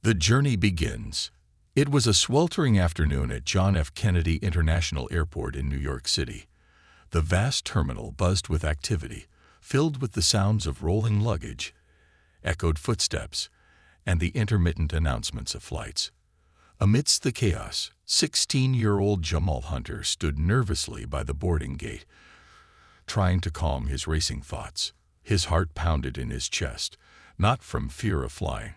The journey begins. It was a sweltering afternoon at John F. Kennedy International Airport in New York City. The vast terminal buzzed with activity, filled with the sounds of rolling luggage, echoed footsteps, and the intermittent announcements of flights. Amidst the chaos, 16-year-old Jamal Hunter stood nervously by the boarding gate, trying to calm his racing thoughts. His heart pounded in his chest, not from fear of flying,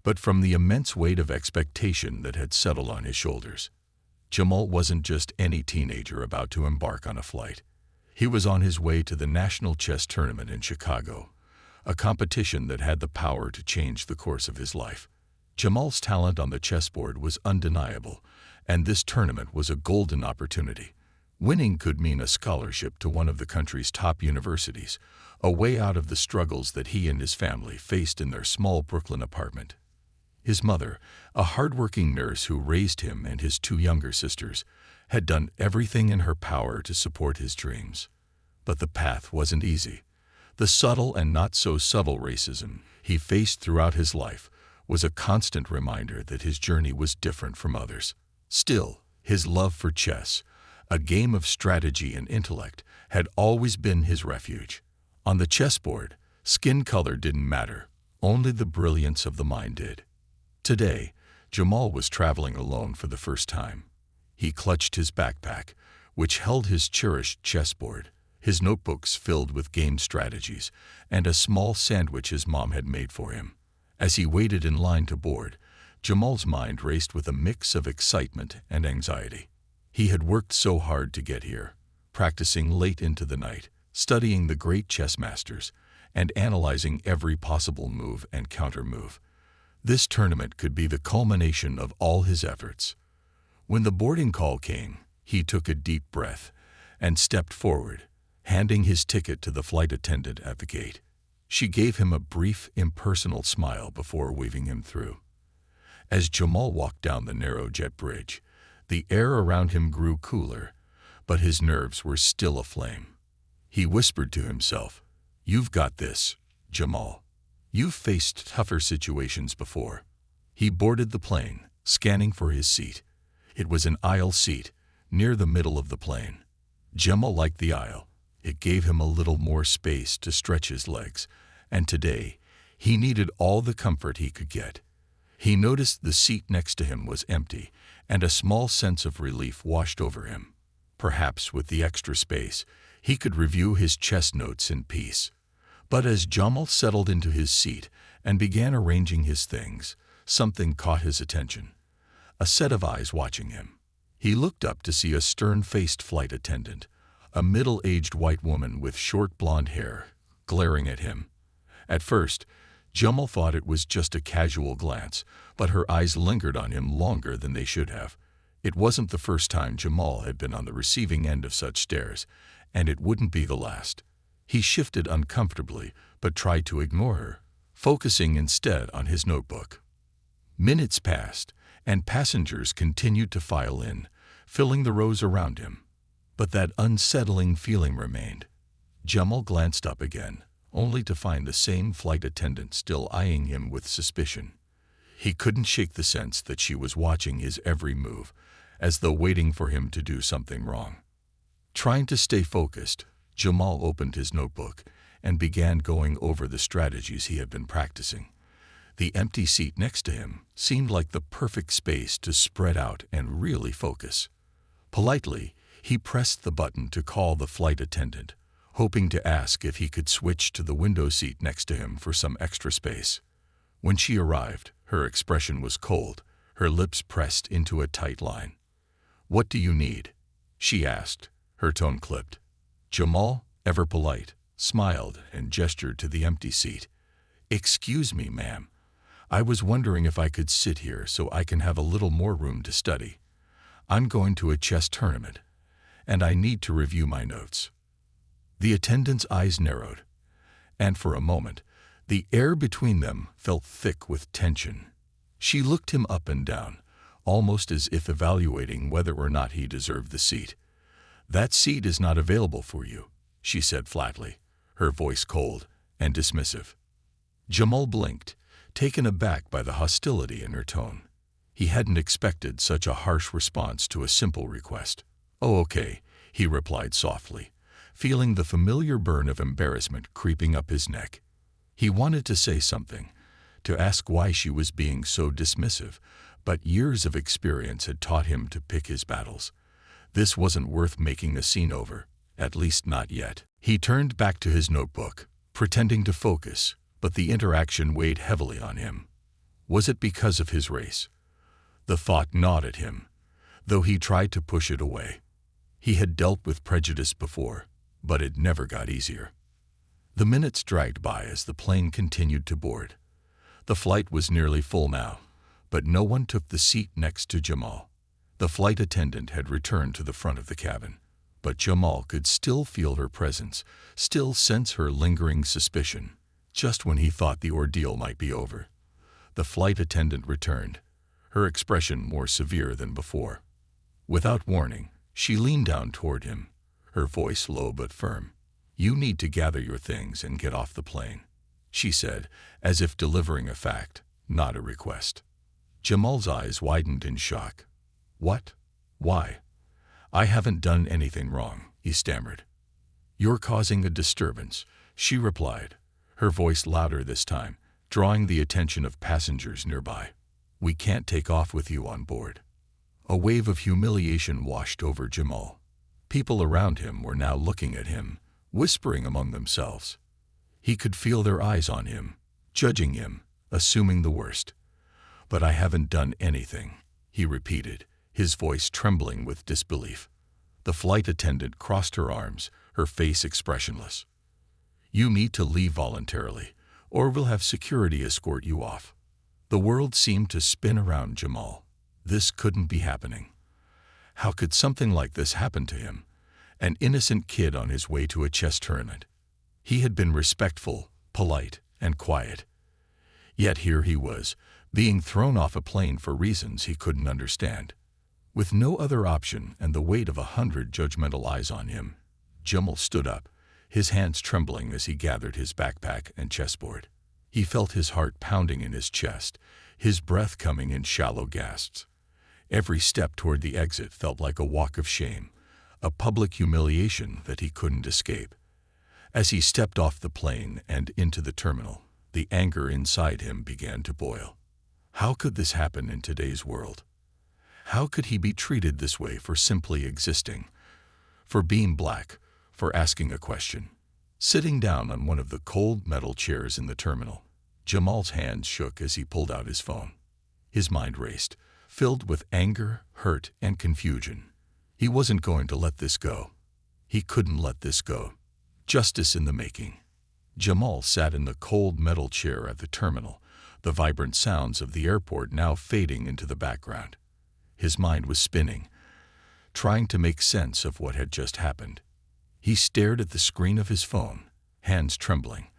but from the immense weight of expectation that had settled on his shoulders. Jamal wasn't just any teenager about to embark on a flight. He was on his way to the National Chess Tournament in Chicago, a competition that had the power to change the course of his life. Jamal's talent on the chessboard was undeniable, and this tournament was a golden opportunity. Winning could mean a scholarship to one of the country's top universities, a way out of the struggles that he and his family faced in their small Brooklyn apartment. His mother, a hardworking nurse who raised him and his two younger sisters, had done everything in her power to support his dreams. But the path wasn't easy. The subtle and not-so-subtle racism he faced throughout his life was a constant reminder that his journey was different from others. Still, his love for chess, a game of strategy and intellect, had always been his refuge. On the chessboard, skin color didn't matter, only the brilliance of the mind did. Today, Jamal was traveling alone for the first time. He clutched his backpack, which held his cherished chessboard, his notebooks filled with game strategies, and a small sandwich his mom had made for him. As he waited in line to board, Jamal's mind raced with a mix of excitement and anxiety. He had worked so hard to get here, practicing late into the night, studying the great chess masters, and analyzing every possible move and counter-move. This tournament could be the culmination of all his efforts. When the boarding call came, he took a deep breath and stepped forward, handing his ticket to the flight attendant at the gate. She gave him a brief, impersonal smile before waving him through. As Jamal walked down the narrow jet bridge, the air around him grew cooler, but his nerves were still aflame. He whispered to himself, "You've got this, Jamal. You've faced tougher situations before." He boarded the plane, scanning for his seat. It was an aisle seat, near the middle of the plane. Jamal liked the aisle. It gave him a little more space to stretch his legs, and today, he needed all the comfort he could get. He noticed the seat next to him was empty, and a small sense of relief washed over him. Perhaps with the extra space, he could review his chess notes in peace. But as Jamal settled into his seat and began arranging his things, something caught his attention. A set of eyes watching him. He looked up to see a stern-faced flight attendant, a middle-aged white woman with short blonde hair, glaring at him. At first, Jamal thought it was just a casual glance, but her eyes lingered on him longer than they should have. It wasn't the first time Jamal had been on the receiving end of such stares, and it wouldn't be the last. He shifted uncomfortably, but tried to ignore her, focusing instead on his notebook. Minutes passed, and passengers continued to file in, filling the rows around him. But that unsettling feeling remained. Jamal glanced up again, only to find the same flight attendant still eyeing him with suspicion. He couldn't shake the sense that she was watching his every move, as though waiting for him to do something wrong. Trying to stay focused, Jamal opened his notebook and began going over the strategies he had been practicing. The empty seat next to him seemed like the perfect space to spread out and really focus. Politely, he pressed the button to call the flight attendant, hoping to ask if he could switch to the window seat next to him for some extra space. When she arrived, her expression was cold, her lips pressed into a tight line. "What do you need?" she asked, her tone clipped. Jamal, ever polite, smiled and gestured to the empty seat. "Excuse me, ma'am. I was wondering if I could sit here so I can have a little more room to study. I'm going to a chess tournament, and I need to review my notes." The attendant's eyes narrowed, and for a moment, the air between them felt thick with tension. She looked him up and down, almost as if evaluating whether or not he deserved the seat. "That seat is not available for you," she said flatly, her voice cold and dismissive. Jamal blinked, taken aback by the hostility in her tone. He hadn't expected such a harsh response to a simple request. "Oh, okay," he replied softly, feeling the familiar burn of embarrassment creeping up his neck. He wanted to say something, to ask why she was being so dismissive, but years of experience had taught him to pick his battles. This wasn't worth making a scene over, at least not yet. He turned back to his notebook, pretending to focus, but the interaction weighed heavily on him. Was it because of his race? The thought gnawed at him, though he tried to push it away. He had dealt with prejudice before, but it never got easier. The minutes dragged by as the plane continued to board. The flight was nearly full now, but no one took the seat next to Jamal. The flight attendant had returned to the front of the cabin, but Jamal could still feel her presence, still sense her lingering suspicion. Just when he thought the ordeal might be over, the flight attendant returned, her expression more severe than before. Without warning, she leaned down toward him, her voice low but firm. "You need to gather your things and get off the plane," she said, as if delivering a fact, not a request. Jamal's eyes widened in shock. "What? Why? I haven't done anything wrong," he stammered. "You're causing a disturbance," she replied, her voice louder this time, drawing the attention of passengers nearby. "We can't take off with you on board." A wave of humiliation washed over Jamal. People around him were now looking at him, whispering among themselves. He could feel their eyes on him, judging him, assuming the worst. "But I haven't done anything," he repeated, his voice trembling with disbelief. The flight attendant crossed her arms, her face expressionless. "You need to leave voluntarily, or we'll have security escort you off." The world seemed to spin around Jamal. This couldn't be happening. How could something like this happen to him, an innocent kid on his way to a chess tournament? He had been respectful, polite, and quiet. Yet here he was, being thrown off a plane for reasons he couldn't understand. With no other option and the weight of 100 judgmental eyes on him, Jamal stood up, his hands trembling as he gathered his backpack and chessboard. He felt his heart pounding in his chest, his breath coming in shallow gasps. Every step toward the exit felt like a walk of shame, a public humiliation that he couldn't escape. As he stepped off the plane and into the terminal, the anger inside him began to boil. How could this happen in today's world? How could he be treated this way for simply existing, for being black, for asking a question? Sitting down on one of the cold metal chairs in the terminal, Jamal's hands shook as he pulled out his phone. His mind raced, filled with anger, hurt, and confusion. He wasn't going to let this go. He couldn't let this go. Justice in the making. Jamal sat in the cold metal chair at the terminal, the vibrant sounds of the airport now fading into the background. His mind was spinning, trying to make sense of what had just happened. He stared at the screen of his phone, hands trembling,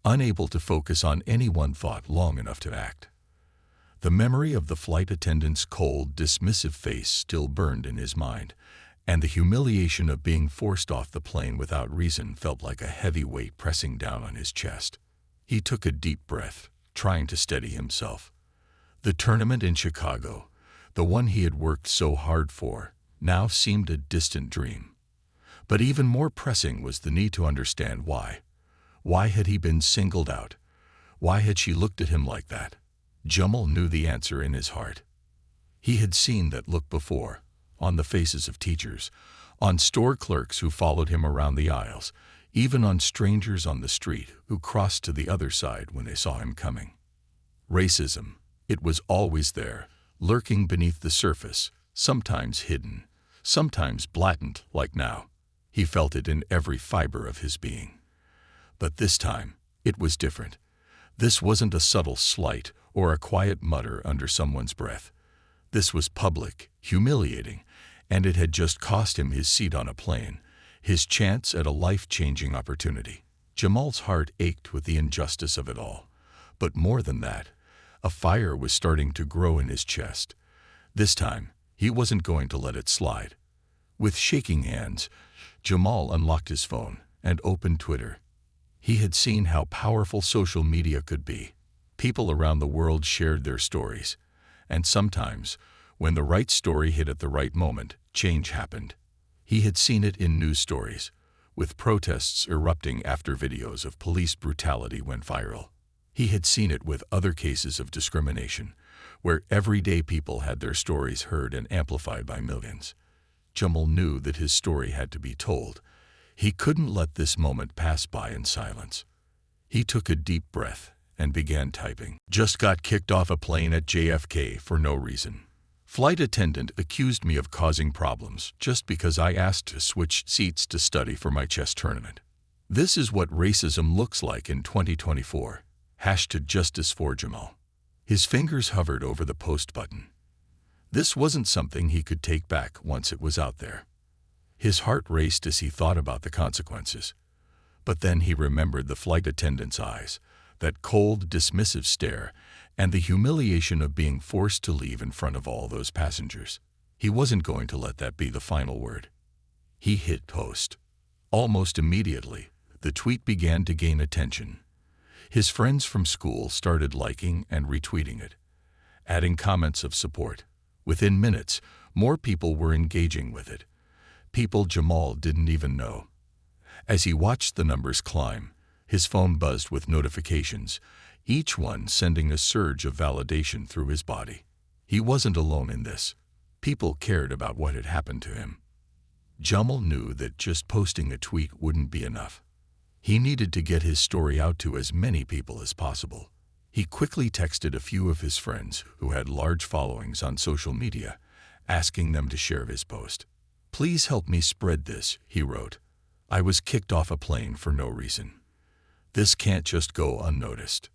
unable to focus on any one thought long enough to act. The memory of the flight attendant's cold, dismissive face still burned in his mind, and the humiliation of being forced off the plane without reason felt like a heavy weight pressing down on his chest. He took a deep breath, trying to steady himself. The tournament in Chicago, the one he had worked so hard for, now seemed a distant dream. But even more pressing was the need to understand why. Why had he been singled out? Why had she looked at him like that? Jamal knew the answer in his heart. He had seen that look before, on the faces of teachers, on store clerks who followed him around the aisles, even on strangers on the street who crossed to the other side when they saw him coming. Racism, it was always there, lurking beneath the surface, sometimes hidden, sometimes blatant like now. He felt it in every fiber of his being. But this time, it was different. This wasn't a subtle slight or a quiet mutter under someone's breath. This was public, humiliating, and it had just cost him his seat on a plane, his chance at a life-changing opportunity. Jamal's heart ached with the injustice of it all. But more than that, a fire was starting to grow in his chest. This time, he wasn't going to let it slide. With shaking hands, Jamal unlocked his phone and opened Twitter. He had seen how powerful social media could be. People around the world shared their stories, and sometimes, when the right story hit at the right moment, change happened. He had seen it in news stories, with protests erupting after videos of police brutality went viral. He had seen it with other cases of discrimination, where everyday people had their stories heard and amplified by millions. Jamal knew that his story had to be told. He couldn't let this moment pass by in silence. He took a deep breath and began typing. Just got kicked off a plane at JFK for no reason. Flight attendant accused me of causing problems just because I asked to switch seats to study for my chess tournament. This is what racism looks like in 2024. #Justice for Jamal. His fingers hovered over the post button. This wasn't something he could take back once it was out there. His heart raced as he thought about the consequences. But then he remembered the flight attendant's eyes, that cold, dismissive stare, and the humiliation of being forced to leave in front of all those passengers. He wasn't going to let that be the final word. He hit post. Almost immediately, the tweet began to gain attention. His friends from school started liking and retweeting it, adding comments of support. Within minutes, more people were engaging with it. People Jamal didn't even know. As he watched the numbers climb, his phone buzzed with notifications, each one sending a surge of validation through his body. He wasn't alone in this. People cared about what had happened to him. Jamal knew that just posting a tweet wouldn't be enough. He needed to get his story out to as many people as possible. He quickly texted a few of his friends who had large followings on social media, asking them to share his post. "Please help me spread this," he wrote. "I was kicked off a plane for no reason. This can't just go unnoticed."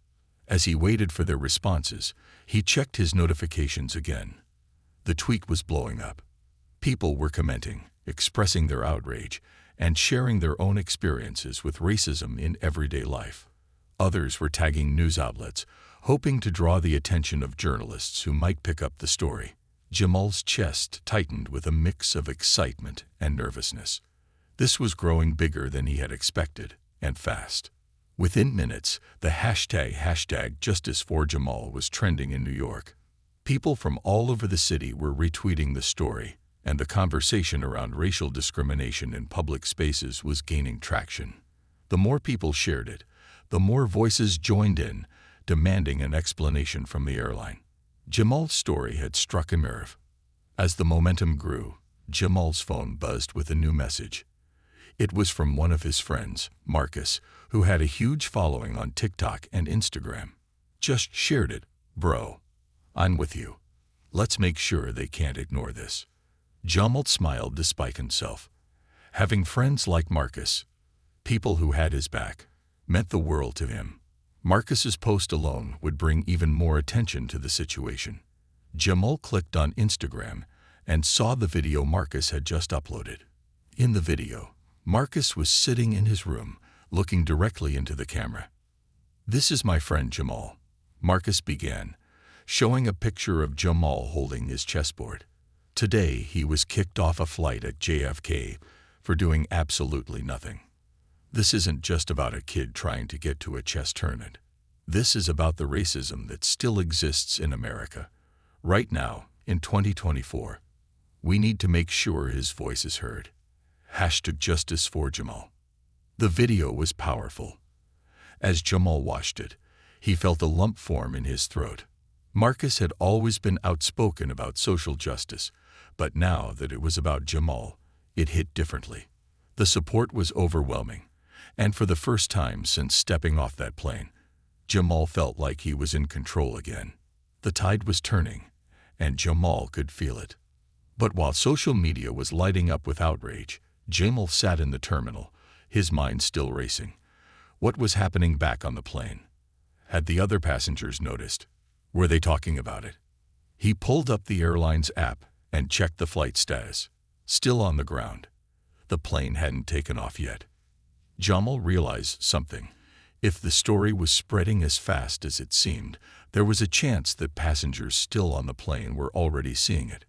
As he waited for their responses, he checked his notifications again. The tweet was blowing up. People were commenting, expressing their outrage, and sharing their own experiences with racism in everyday life. Others were tagging news outlets, hoping to draw the attention of journalists who might pick up the story. Jamal's chest tightened with a mix of excitement and nervousness. This was growing bigger than he had expected, and fast. Within minutes, the hashtag Justice for Jamal was trending in New York. People from all over the city were retweeting the story, and the conversation around racial discrimination in public spaces was gaining traction. The more people shared it, the more voices joined in, demanding an explanation from the airline. Jamal's story had struck a nerve. As the momentum grew, Jamal's phone buzzed with a new message. It was from one of his friends, Marcus, who had a huge following on TikTok and Instagram. "Just shared it, bro. I'm with you. Let's make sure they can't ignore this." Jamal smiled despite himself. Having friends like Marcus, people who had his back, meant the world to him. Marcus's post alone would bring even more attention to the situation. Jamal clicked on Instagram and saw the video Marcus had just uploaded. In the video, Marcus was sitting in his room, looking directly into the camera. "This is my friend Jamal," Marcus began, showing a picture of Jamal holding his chessboard. Today, he was kicked off a flight at JFK for doing absolutely nothing. This isn't just about a kid trying to get to a chess tournament. This is about the racism that still exists in America. Right now, in 2024, we need to make sure his voice is heard. #Justice for Jamal. The video was powerful. As Jamal watched it, he felt a lump form in his throat. Marcus had always been outspoken about social justice, but now that it was about Jamal, it hit differently. The support was overwhelming, and for the first time since stepping off that plane, Jamal felt like he was in control again. The tide was turning, and Jamal could feel it. But while social media was lighting up with outrage, Jamal sat in the terminal, his mind still racing. What was happening back on the plane? Had the other passengers noticed? Were they talking about it? He pulled up the airline's app and checked the flight status. Still on the ground. The plane hadn't taken off yet. Jamal realized something. If the story was spreading as fast as it seemed, there was a chance that passengers still on the plane were already seeing it.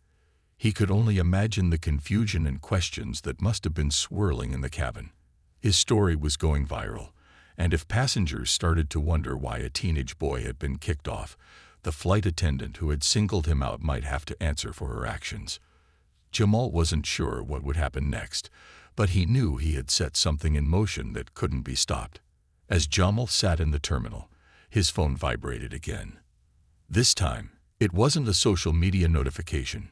He could only imagine the confusion and questions that must have been swirling in the cabin. His story was going viral, And if passengers started to wonder why a teenage boy had been kicked off, the flight attendant who had singled him out might have to answer for her actions. Jamal wasn't sure what would happen next, but he knew he had set something in motion that couldn't be stopped. As Jamal sat in the terminal, his phone vibrated again. This time, it wasn't a social media notification.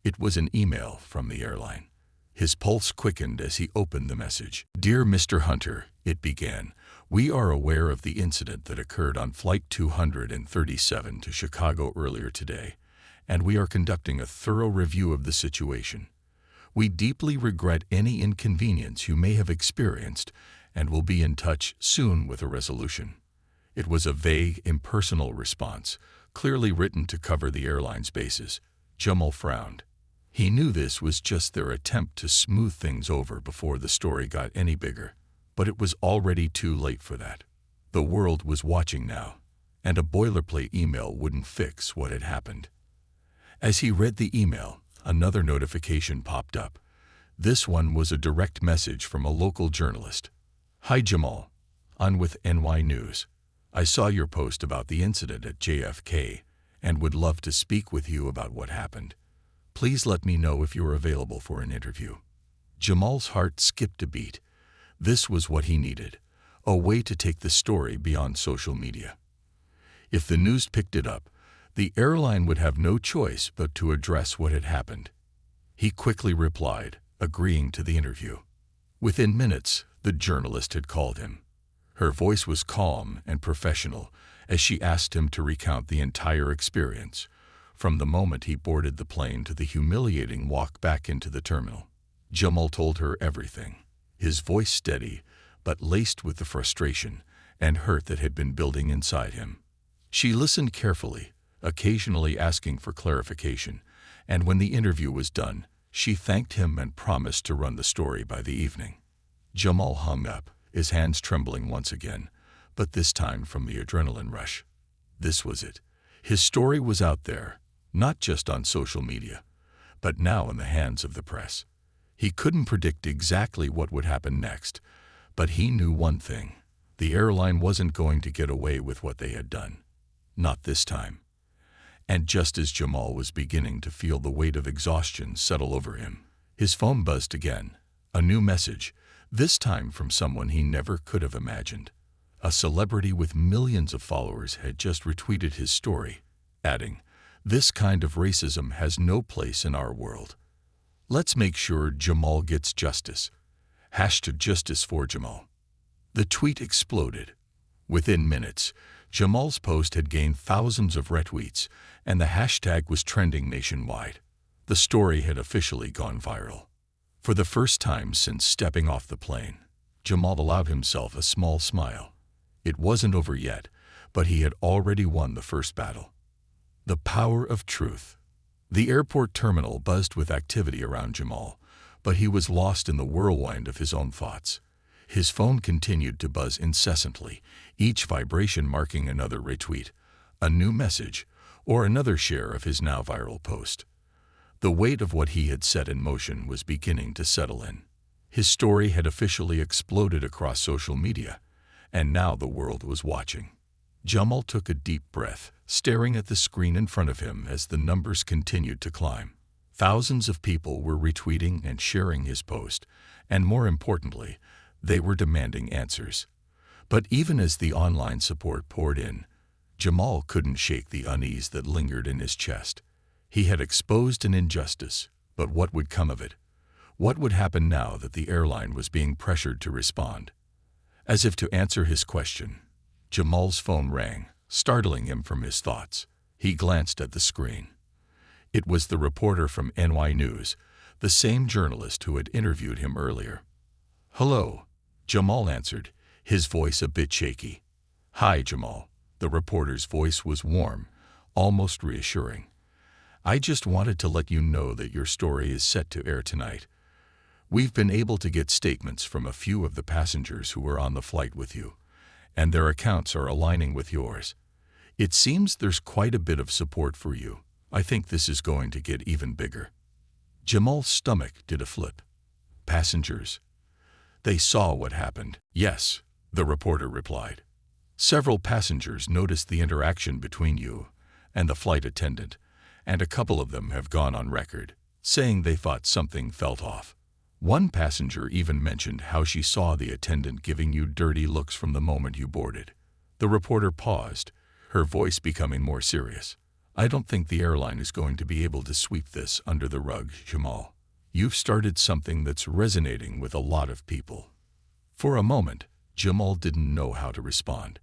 It was an email from the airline. His pulse quickened as he opened the message. "Dear Mr. Hunter," it began, "we are aware of the incident that occurred on Flight 237 to Chicago earlier today, and we are conducting a thorough review of the situation. We deeply regret any inconvenience you may have experienced and will be in touch soon with a resolution." It was a vague, impersonal response, clearly written to cover the airline's bases. Jamal frowned. He knew this was just their attempt to smooth things over before the story got any bigger, but it was already too late for that. The world was watching now, and a boilerplate email wouldn't fix what had happened. As he read the email, another notification popped up. This one was a direct message from a local journalist. "Hi Jamal, I'm with NY News. I saw your post about the incident at JFK and would love to speak with you about what happened. Please let me know if you're available for an interview." Jamal's heart skipped a beat. This was what he needed, a way to take the story beyond social media. If the news picked it up, the airline would have no choice but to address what had happened. He quickly replied, agreeing to the interview. Within minutes, the journalist had called him. Her voice was calm and professional as she asked him to recount the entire experience, from the moment he boarded the plane to the humiliating walk back into the terminal. Jamal told her everything, his voice steady but laced with the frustration and hurt that had been building inside him. She listened carefully, occasionally asking for clarification, and when the interview was done, she thanked him and promised to run the story by the evening. Jamal hung up, his hands trembling once again, but this time from the adrenaline rush. This was it. His story was out there, not just on social media, but now in the hands of the press. He couldn't predict exactly what would happen next, but he knew one thing: the airline wasn't going to get away with what they had done. Not this time. And just as Jamal was beginning to feel the weight of exhaustion settle over him, his phone buzzed again. A new message, this time from someone he never could have imagined. A celebrity with millions of followers had just retweeted his story, adding, "This kind of racism has no place in our world. Let's make sure Jamal gets justice. #Justice for Jamal." The tweet exploded. Within minutes, Jamal's post had gained thousands of retweets, and the hashtag was trending nationwide. The story had officially gone viral. For the first time since stepping off the plane, Jamal allowed himself a small smile. It wasn't over yet, but he had already won the first battle. The power of truth. The airport terminal buzzed with activity around Jamal, but he was lost in the whirlwind of his own thoughts. His phone continued to buzz incessantly, each vibration marking another retweet, a new message, or another share of his now viral post. The weight of what he had set in motion was beginning to settle in. His story had officially exploded across social media, and now the world was watching. Jamal took a deep breath, staring at the screen in front of him as the numbers continued to climb. Thousands of people were retweeting and sharing his post, and more importantly, they were demanding answers. But even as the online support poured in, Jamal couldn't shake the unease that lingered in his chest. He had exposed an injustice, but what would come of it? What would happen now that the airline was being pressured to respond? As if to answer his question, Jamal's phone rang, startling him from his thoughts. He glanced at the screen. It was the reporter from NY News, the same journalist who had interviewed him earlier. "Hello," Jamal answered, his voice a bit shaky. "Hi, Jamal." The reporter's voice was warm, almost reassuring. "I just wanted to let you know that your story is set to air tonight. We've been able to get statements from a few of the passengers who were on the flight with you, and their accounts are aligning with yours. It seems there's quite a bit of support for you. I think this is going to get even bigger." Jamal's stomach did a flip. Passengers. They saw what happened. Yes, the reporter replied. Several passengers noticed the interaction between you and the flight attendant, and a couple of them have gone on record, saying they thought something felt off. One passenger even mentioned how she saw the attendant giving you dirty looks from the moment you boarded. The reporter paused, her voice becoming more serious. I don't think the airline is going to be able to sweep this under the rug, Jamal. You've started something that's resonating with a lot of people. For a moment, Jamal didn't know how to respond.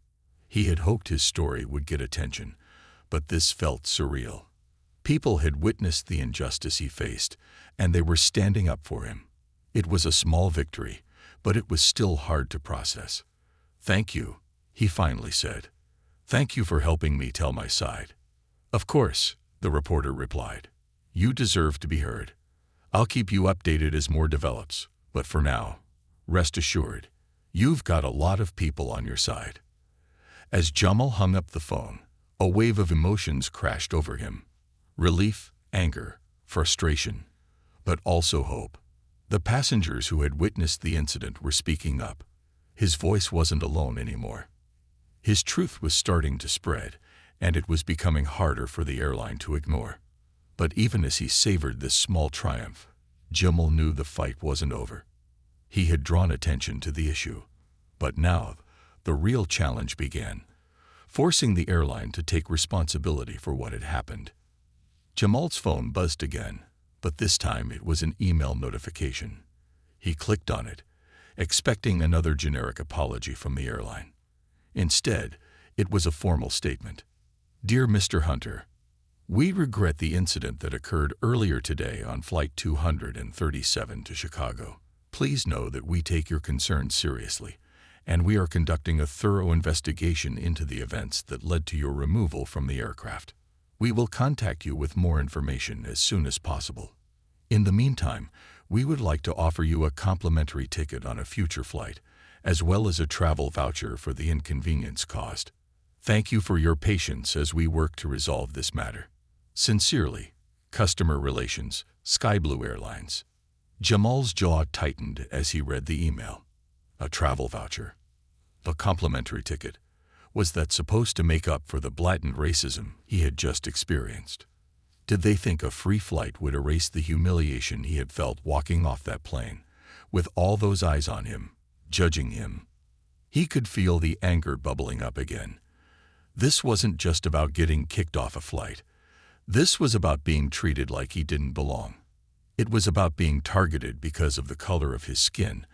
He had hoped his story would get attention, but this felt surreal. People had witnessed the injustice he faced, and they were standing up for him. It was a small victory, but it was still hard to process. Thank you, he finally said. Thank you for helping me tell my side. Of course, the reporter replied. You deserve to be heard. I'll keep you updated as more develops, but for now, rest assured, you've got a lot of people on your side. As Jamal hung up the phone, a wave of emotions crashed over him. Relief, anger, frustration, but also hope. The passengers who had witnessed the incident were speaking up. His voice wasn't alone anymore. His truth was starting to spread, and it was becoming harder for the airline to ignore. But even as he savored this small triumph, Jamal knew the fight wasn't over. He had drawn attention to the issue, but now the real challenge began, forcing the airline to take responsibility for what had happened. Jamal's phone buzzed again, but this time it was an email notification. He clicked on it, expecting another generic apology from the airline. Instead, it was a formal statement. Dear Mr. Hunter, we regret the incident that occurred earlier today on Flight 237 to Chicago. Please know that we take your concerns seriously, and we are conducting a thorough investigation into the events that led to your removal from the aircraft. We will contact you with more information as soon as possible. In the meantime, we would like to offer you a complimentary ticket on a future flight, as well as a travel voucher for the inconvenience caused. Thank you for your patience as we work to resolve this matter. Sincerely, Customer Relations, Sky Blue Airlines. Jamal's jaw tightened as he read the email. A travel voucher. A complimentary ticket. Was that supposed to make up for the blatant racism he had just experienced? Did they think a free flight would erase the humiliation he had felt walking off that plane, with all those eyes on him, judging him? He could feel the anger bubbling up again. This wasn't just about getting kicked off a flight. This was about being treated like he didn't belong. It was about being targeted because of the color of his skin,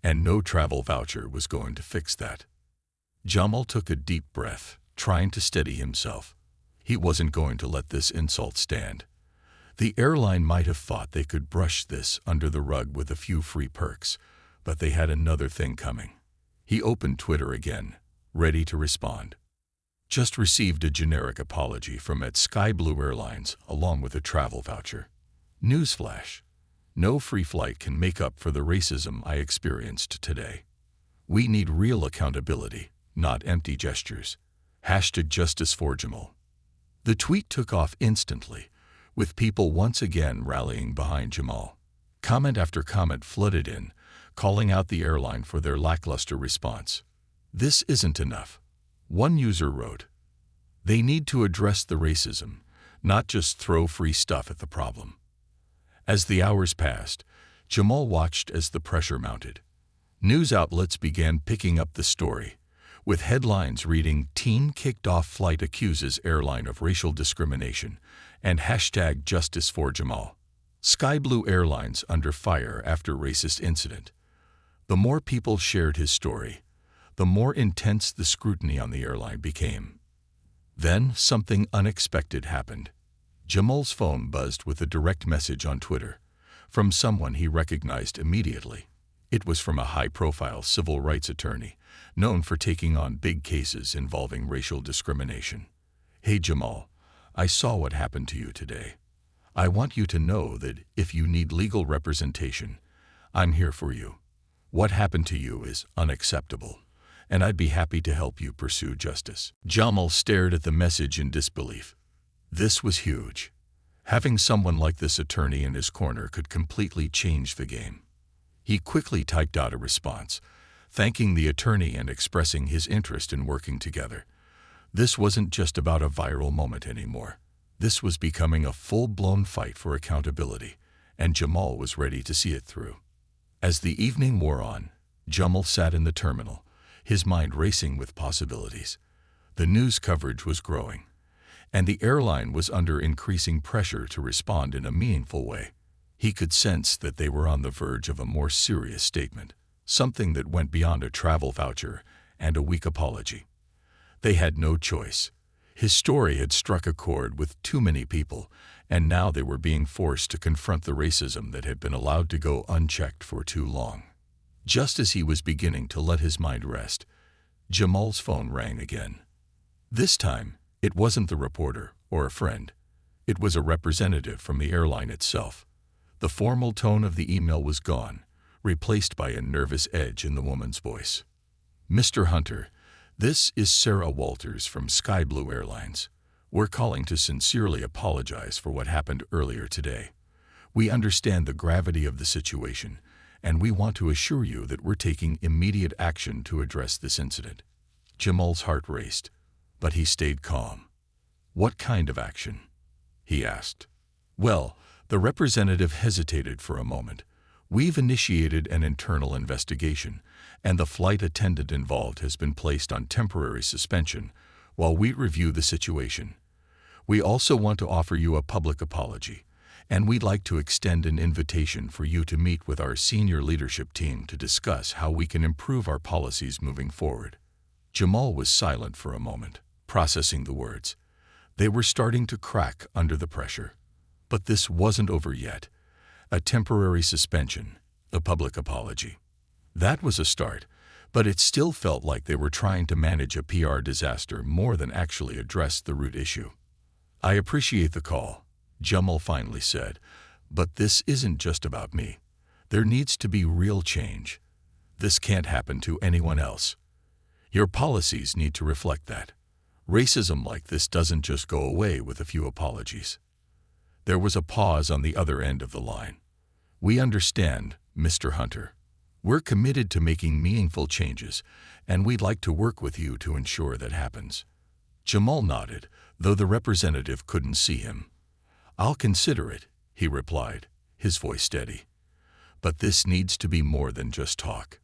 and no travel voucher was going to fix that. Jamal took a deep breath, trying to steady himself. He wasn't going to let this insult stand. The airline might have thought they could brush this under the rug with a few free perks, but they had another thing coming. He opened Twitter again, ready to respond. Just received a generic apology from Sky Blue Airlines along with a travel voucher. Newsflash. No free flight can make up for the racism I experienced today. We need real accountability, not empty gestures. #Justice for Jamal. The tweet took off instantly, with people once again rallying behind Jamal. Comment after comment flooded in, calling out the airline for their lackluster response. This isn't enough. One user wrote, "They need to address the racism, not just throw free stuff at the problem." As the hours passed, Jamal watched as the pressure mounted. News outlets began picking up the story, with headlines reading "Teen Kicked Off Flight Accuses Airline of Racial Discrimination" and #Justice for Jamal. Sky Blue Airlines under fire after racist incident. The more people shared his story, the more intense the scrutiny on the airline became. Then something unexpected happened. Jamal's phone buzzed with a direct message on Twitter from someone he recognized immediately. It was from a high-profile civil rights attorney known for taking on big cases involving racial discrimination. "Hey Jamal, I saw what happened to you today. I want you to know that if you need legal representation, I'm here for you. What happened to you is unacceptable, and I'd be happy to help you pursue justice." Jamal stared at the message in disbelief. This was huge. Having someone like this attorney in his corner could completely change the game. He quickly typed out a response, thanking the attorney and expressing his interest in working together. This wasn't just about a viral moment anymore. This was becoming a full-blown fight for accountability, and Jamal was ready to see it through. As the evening wore on, Jamal sat in the terminal, his mind racing with possibilities. The news coverage was growing, and the airline was under increasing pressure to respond in a meaningful way. He could sense that they were on the verge of a more serious statement, something that went beyond a travel voucher and a weak apology. They had no choice. His story had struck a chord with too many people, and now they were being forced to confront the racism that had been allowed to go unchecked for too long. Just as he was beginning to let his mind rest, Jamal's phone rang again. This time, it wasn't the reporter or a friend. It was a representative from the airline itself. The formal tone of the email was gone, replaced by a nervous edge in the woman's voice. "Mr. Hunter, this is Sarah Walters from Sky Blue Airlines. We're calling to sincerely apologize for what happened earlier today. We understand the gravity of the situation, and we want to assure you that we're taking immediate action to address this incident." Jamal's heart raced, but he stayed calm. "What kind of action?" he asked. "Well," the representative hesitated for a moment. "We've initiated an internal investigation, and the flight attendant involved has been placed on temporary suspension while we review the situation. We also want to offer you a public apology, and we'd like to extend an invitation for you to meet with our senior leadership team to discuss how we can improve our policies moving forward." Jamal was silent for a moment, processing the words. They were starting to crack under the pressure. But this wasn't over yet. A temporary suspension, a public apology. That was a start, but it still felt like they were trying to manage a PR disaster more than actually address the root issue. "I appreciate the call," Jamal finally said, "but this isn't just about me. There needs to be real change. This can't happen to anyone else. Your policies need to reflect that. Racism like this doesn't just go away with a few apologies." There was a pause on the other end of the line. "We understand, Mr. Hunter. We're committed to making meaningful changes, and we'd like to work with you to ensure that happens." Jamal nodded, though the representative couldn't see him. "I'll consider it," he replied, his voice steady. "But this needs to be more than just talk."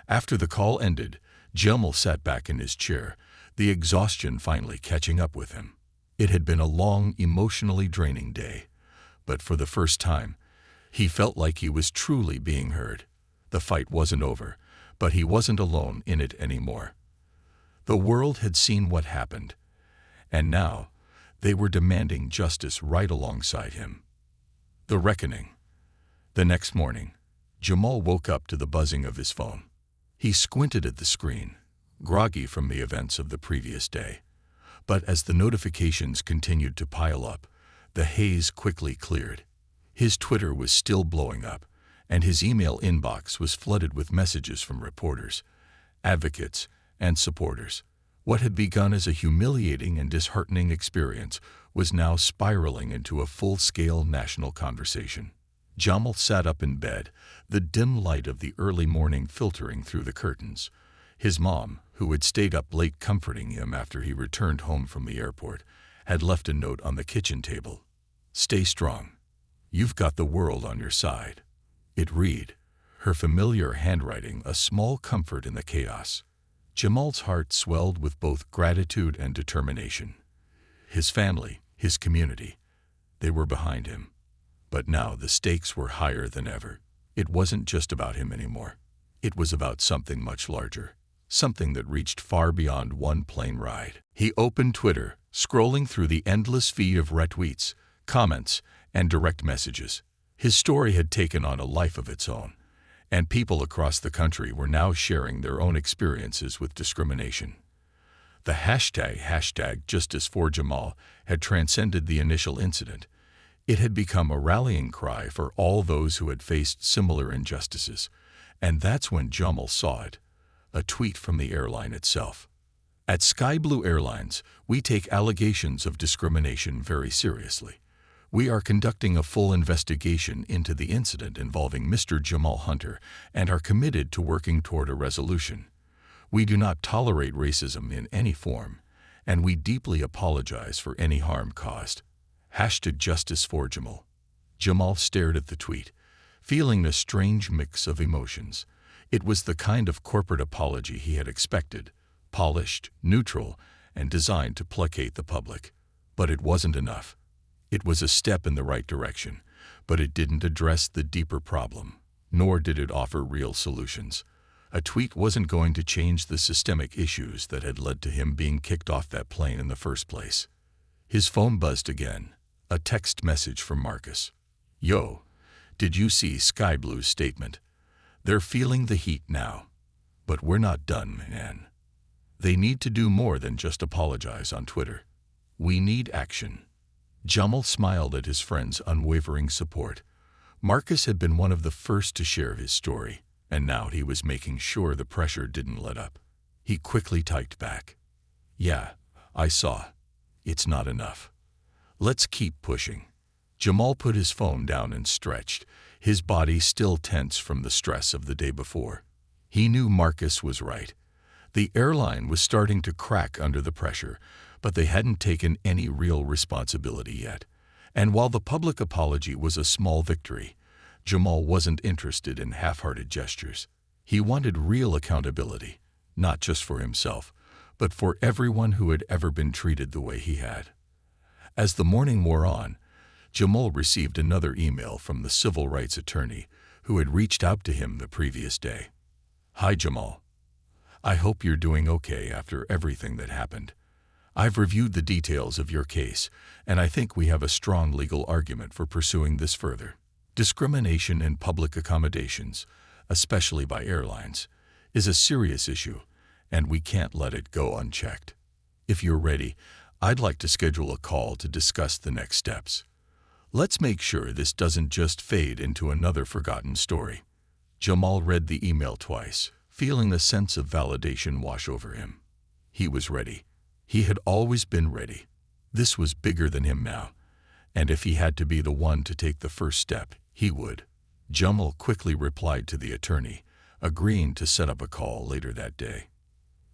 After the call ended, Jamal sat back in his chair, the exhaustion finally catching up with him. It had been a long, emotionally draining day, but for the first time, he felt like he was truly being heard. The fight wasn't over, but he wasn't alone in it anymore. The world had seen what happened, and now they were demanding justice right alongside him. The reckoning. The next morning, Jamal woke up to the buzzing of his phone. He squinted at the screen, groggy from the events of the previous day. But as the notifications continued to pile up, the haze quickly cleared. His Twitter was still blowing up, and his email inbox was flooded with messages from reporters, advocates, and supporters. What had begun as a humiliating and disheartening experience was now spiraling into a full-scale national conversation. Jamal sat up in bed, the dim light of the early morning filtering through the curtains. His mom, who had stayed up late comforting him after he returned home from the airport, had left a note on the kitchen table. "Stay strong. You've got the world on your side." It read, her familiar handwriting a small comfort in the chaos. Jamal's heart swelled with both gratitude and determination. His family, his community, they were behind him. But now the stakes were higher than ever. It wasn't just about him anymore. It was about something much larger. Something that reached far beyond one plane ride. He opened Twitter, scrolling through the endless feed of retweets, comments, and direct messages. His story had taken on a life of its own, and people across the country were now sharing their own experiences with discrimination. The hashtag Justice for Jamal had transcended the initial incident. It had become a rallying cry for all those who had faced similar injustices, and that's when Jamal saw it. A tweet from the airline itself. "At Sky Blue Airlines, we take allegations of discrimination very seriously. We are conducting a full investigation into the incident involving Mr. Jamal Hunter and are committed to working toward a resolution. We do not tolerate racism in any form, and we deeply apologize for any harm caused. #Justice for Jamal. Jamal stared at the tweet, feeling a strange mix of emotions. It was the kind of corporate apology he had expected, polished, neutral, and designed to placate the public. But it wasn't enough. It was a step in the right direction, but it didn't address the deeper problem, nor did it offer real solutions. A tweet wasn't going to change the systemic issues that had led to him being kicked off that plane in the first place. His phone buzzed again, a text message from Marcus. "Yo, did you see Sky Blue's statement? They're feeling the heat now. But we're not done, man. They need to do more than just apologize on Twitter. We need action." Jamal smiled at his friend's unwavering support. Marcus had been one of the first to share his story, and now he was making sure the pressure didn't let up. He quickly typed back, "Yeah, I saw. It's not enough. Let's keep pushing." Jamal put his phone down and stretched, his body still tense from the stress of the day before. He knew Marcus was right. The airline was starting to crack under the pressure, but they hadn't taken any real responsibility yet. And while the public apology was a small victory, Jamal wasn't interested in half-hearted gestures. He wanted real accountability, not just for himself, but for everyone who had ever been treated the way he had. As the morning wore on, Jamal received another email from the civil rights attorney who had reached out to him the previous day. "Hi, Jamal. I hope you're doing okay after everything that happened. I've reviewed the details of your case, and I think we have a strong legal argument for pursuing this further. Discrimination in public accommodations, especially by airlines, is a serious issue, and we can't let it go unchecked. If you're ready, I'd like to schedule a call to discuss the next steps. Let's make sure this doesn't just fade into another forgotten story." Jamal read the email twice, feeling a sense of validation wash over him. He was ready. He had always been ready. This was bigger than him now, and if he had to be the one to take the first step, he would. Jamal quickly replied to the attorney, agreeing to set up a call later that day.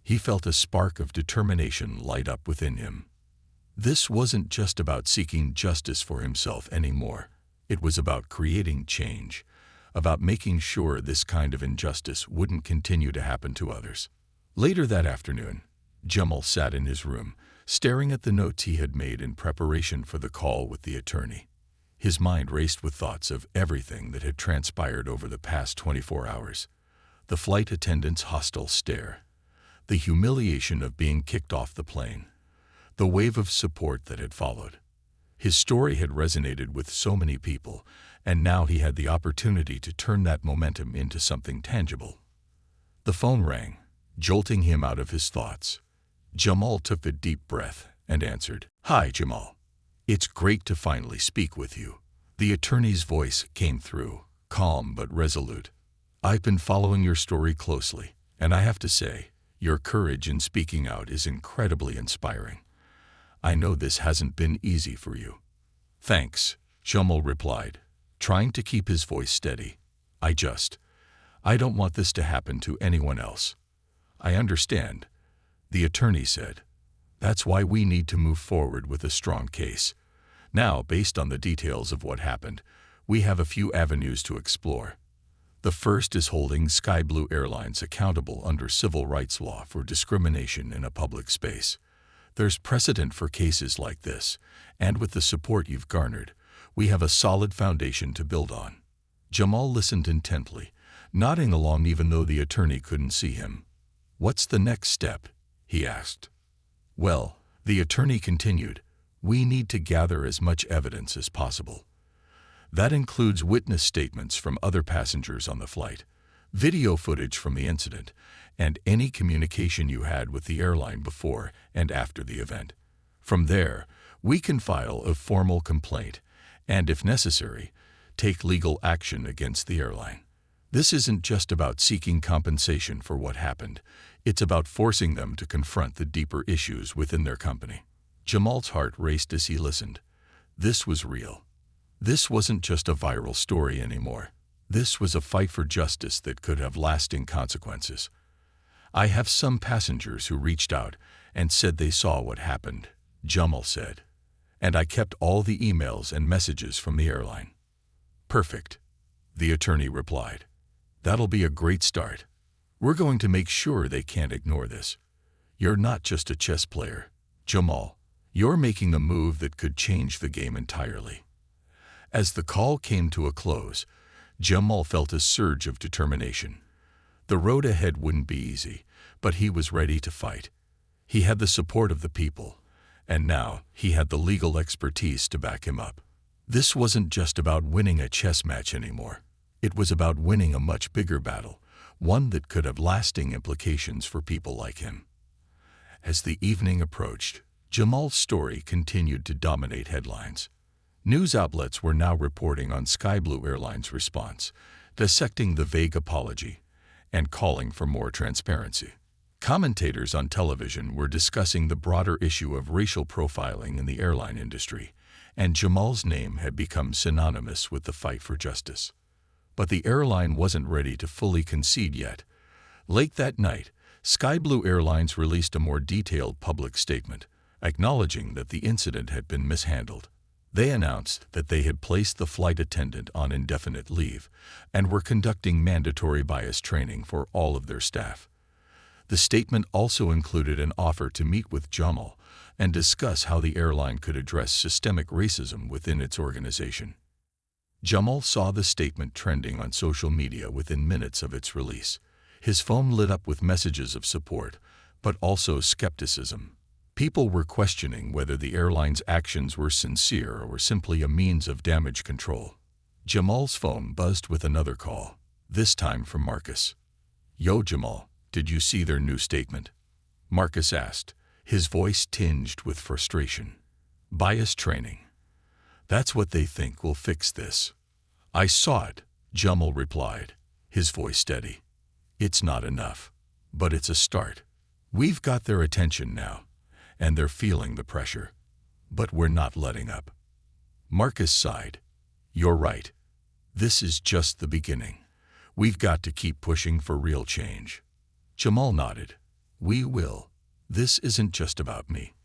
He felt a spark of determination light up within him. This wasn't just about seeking justice for himself anymore. It was about creating change, about making sure this kind of injustice wouldn't continue to happen to others. Later that afternoon, Jamal sat in his room, staring at the notes he had made in preparation for the call with the attorney. His mind raced with thoughts of everything that had transpired over the past 24 hours. The flight attendant's hostile stare, the humiliation of being kicked off the plane, the wave of support that had followed. His story had resonated with so many people, and now he had the opportunity to turn that momentum into something tangible. The phone rang, jolting him out of his thoughts. Jamal took a deep breath and answered. "Hi, Jamal. It's great to finally speak with you." The attorney's voice came through, calm but resolute. "I've been following your story closely, and I have to say, your courage in speaking out is incredibly inspiring. I know this hasn't been easy for you." "Thanks," Jamal replied, trying to keep his voice steady. I don't want this to happen to anyone else." "I understand," the attorney said. "That's why we need to move forward with a strong case. Now, based on the details of what happened, we have a few avenues to explore. The first is holding Sky Blue Airlines accountable under civil rights law for discrimination in a public space. There's precedent for cases like this, and with the support you've garnered, we have a solid foundation to build on." Jamal listened intently, nodding along even though the attorney couldn't see him. "What's the next step?" he asked. "Well," the attorney continued, "we need to gather as much evidence as possible. That includes witness statements from other passengers on the flight, video footage from the incident, and any communication you had with the airline before and after the event. From there, we can file a formal complaint and, if necessary, take legal action against the airline. This isn't just about seeking compensation for what happened. It's about forcing them to confront the deeper issues within their company." Jamal's heart raced as he listened. This was real. This wasn't just a viral story anymore. This was a fight for justice that could have lasting consequences. I have some passengers who reached out and said they saw what happened, Jamal said. And I kept all the emails and messages from the airline. Perfect, the attorney replied. That'll be a great start. We're going to make sure they can't ignore this. You're not just a chess player, Jamal. You're making the move that could change the game entirely. As the call came to a close, Jamal felt a surge of determination. The road ahead wouldn't be easy, but he was ready to fight. He had the support of the people, and now he had the legal expertise to back him up. This wasn't just about winning a chess match anymore. It was about winning a much bigger battle, one that could have lasting implications for people like him. As the evening approached, Jamal's story continued to dominate headlines. News outlets were now reporting on Sky Blue Airlines' response, dissecting the vague apology, and calling for more transparency. Commentators on television were discussing the broader issue of racial profiling in the airline industry, and Jamal's name had become synonymous with the fight for justice. But the airline wasn't ready to fully concede yet. Late that night, Sky Blue Airlines released a more detailed public statement, acknowledging that the incident had been mishandled. They announced that they had placed the flight attendant on indefinite leave and were conducting mandatory bias training for all of their staff. The statement also included an offer to meet with Jamal and discuss how the airline could address systemic racism within its organization. Jamal saw the statement trending on social media within minutes of its release. His phone lit up with messages of support, but also skepticism. People were questioning whether the airline's actions were sincere or simply a means of damage control. Jamal's phone buzzed with another call, this time from Marcus. "Yo, Jamal, did you see their new statement?" Marcus asked, his voice tinged with frustration. "Bias training. That's what they think will fix this." "I saw it," Jamal replied, his voice steady. "It's not enough, but it's a start. We've got their attention now, and they're feeling the pressure. But we're not letting up." Marcus sighed. "You're right. This is just the beginning. We've got to keep pushing for real change." Jamal nodded. "We will. This isn't just about me.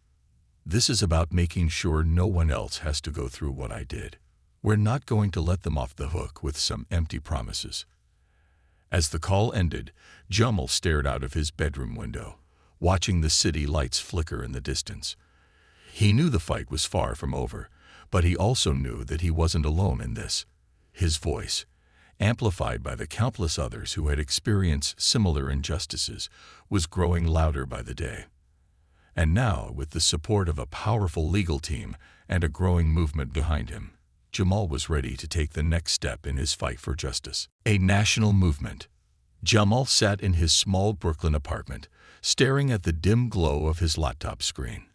This is about making sure no one else has to go through what I did. We're not going to let them off the hook with some empty promises." As the call ended, Jamal stared out of his bedroom window, watching the city lights flicker in the distance. He knew the fight was far from over, but he also knew that he wasn't alone in this. His voice, amplified by the countless others who had experienced similar injustices, was growing louder by the day. And now, with the support of a powerful legal team and a growing movement behind him, Jamal was ready to take the next step in his fight for justice. A national movement. Jamal sat in his small Brooklyn apartment, staring at the dim glow of his laptop screen.